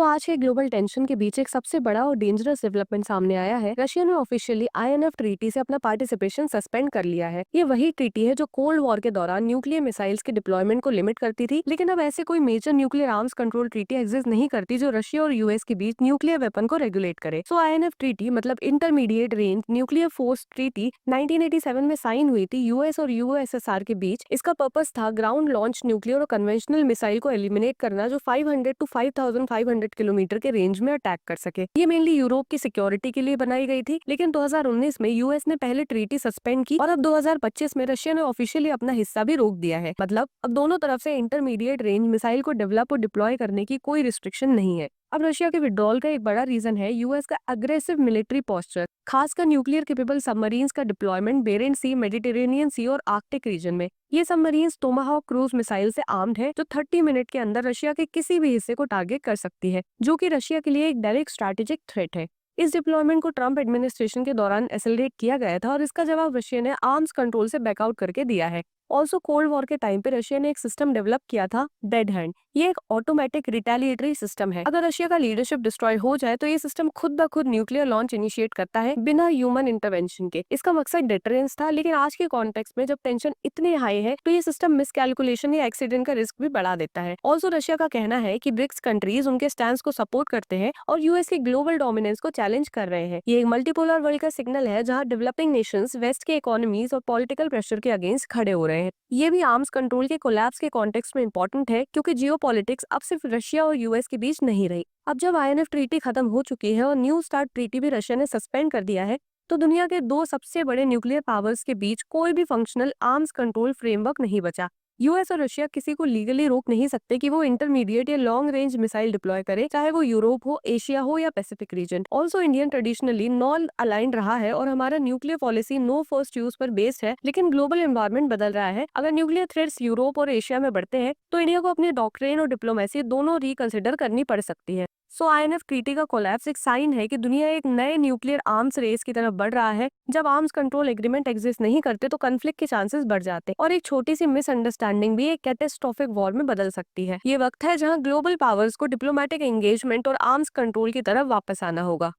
आज के global tension के बीच एक सबसे बड़ा और डेंजरस डेवलपमेंट सामने आया है। रशिया ने ऑफिशियली आईएनएफ ट्रीटी से अपना पार्टिसिपेशन सस्पेंड कर लिया है। ये वही ट्रीटी है जो कोल्ड वॉर के दौरान न्यूक्लियर मिसाइल्स के डिप्लॉयमेंट को लिमिट करती थी, लेकिन अब ऐसे कोई major nuclear arms control treaty exist नहीं करती जो रशिया और यूएस के बीच न्यूक्लियर वेपन को रेगुलेट करे। आईएनएफ ट्रीटी मतलब intermediate range nuclear force treaty 1987 में साइन हुई थी यूएस और यूएसएसआर के बीच। इसका पर्पस था ग्राउंड लॉन्च न्यूक्लियर और कन्वेंशनल मिसाइल को एलिमिनेट करना जो 500 टू 5500 किलोमीटर के रेंज में अटैक कर सके। ये मेनली यूरोप की सिक्योरिटी के लिए बनाई गई थी, लेकिन 2019 में यूएस ने पहले ट्रीटी सस्पेंड की और अब 2025 में रशिया ने ऑफिशियली अपना हिस्सा भी रोक दिया है। मतलब अब दोनों तरफ से इंटरमीडिएट रेंज मिसाइल को डेवलप और डिप्लॉय करने की कोई रिस्ट्रिक्शन नहीं है। अब रशिया के विड्रॉल का एक बड़ा रीजन है यूएस का अग्रेसिव मिलिट्री पोस्चर, खासकर न्यूक्लियर केपेबल सबमरीन्स का डिप्लॉयमेंट बेरेंट सी, मेडिटेरेनियन सी और आर्कटिक रीजन में। ये सबमरीन्स टोमाहॉक क्रूज मिसाइल से आर्म्ड है जो 30 मिनट के अंदर रशिया के किसी भी हिस्से को टारगेट कर सकती है, जो कि रशिया के लिए एक डायरेक्ट स्ट्रैटेजिक थ्रेट है। इस डिप्लॉयमेंट को ट्रम्प एडमिनिस्ट्रेशन के दौरान एक्सेलरेट किया गया था और इसका जवाब रशिया ने आर्म्स कंट्रोल से बैकआउट करके दिया है। ऑल्सो कोल्ड वॉर के टाइम पे रशिया ने एक सिस्टम डेवलप किया था, डेड हैंड। ये एक ऑटोमेटिक रिटेलिएटरी सिस्टम है। अगर रशिया का लीडरशिप डिस्ट्रॉय हो जाए तो ये सिस्टम खुद ब खुद न्यूक्लियर लॉन्च इनिशिएट करता है बिना ह्यूमन इंटरवेंशन के। इसका मकसद डिटरेंस था, लेकिन आज के कॉन्टेक्स्ट में जब टेंशन इतनी हाई है तो ये सिस्टम मिसकैलकुलेशन या एक्सीडेंट का रिस्क भी बढ़ा देता है। ऑल्सो रशिया का कहना है कि ब्रिक्स कंट्रीज उनके स्टैंड को सपोर्ट करते हैं और यूएस के ग्लोबल डोमिनेंस को चैलेंज कर रहे हैं। ये एक मल्टीपोलर वर्ल्ड का सिग्नल है जहाँ डेवलपिंग नेशंस वेस्ट के इकोनॉमीज और पॉलिटिकल प्रेशर के अगेंस्ट खड़े हो रहे हैं। ये भी आर्म्स कंट्रोल के कोलैप्स के कॉन्टेक्स्ट में इंपॉर्टेंट है, क्योंकि जियोपॉलिटिक्स अब सिर्फ रशिया और यूएस के बीच नहीं रही। अब जब आईएनएफ ट्रीटी खत्म हो चुकी है और न्यू स्टार्ट ट्रीटी भी रशिया ने सस्पेंड कर दिया है, तो दुनिया के दो सबसे बड़े न्यूक्लियर पावर्स के बीच कोई भी फंक्शनल आर्म्स कंट्रोल फ्रेमवर्क नहीं बचा। यूएस और रशिया किसी को लीगली रोक नहीं सकते कि वो इंटरमीडिएट या लॉन्ग रेंज मिसाइल डिप्लॉय करे, चाहे वो यूरोप हो, एशिया हो या Pacific region. Also Indian traditionally non aligned रहा है और हमारा nuclear policy no first use पर बेस्ड है, लेकिन ग्लोबल एनवायरनमेंट बदल रहा है। अगर न्यूक्लियर थ्रेट्स यूरोप और एशिया में बढ़ते हैं तो इंडिया को अपनी डॉक्ट्रिन और डिप्लोमेसी दोनों रिकंसिडर करनी पड़ सकती है। आईएनएफ ट्रीटी का कोलैप्स एक साइन है कि दुनिया एक नए न्यूक्लियर आर्म्स रेस की तरफ बढ़ रहा है। जब आर्म्स कंट्रोल एग्रीमेंट एग्जिस्ट नहीं करते तो कन्फ्लिक्ट के चांसेस बढ़ जाते और एक छोटी सी मिसअंडरस्टैंडिंग भी एक कैटेस्ट्रोफिक वॉर में बदल सकती है। ये वक्त है जहां ग्लोबल पावर्स को डिप्लोमेटिक एंगेजमेंट और आर्म्स कंट्रोल की तरफ वापस आना होगा।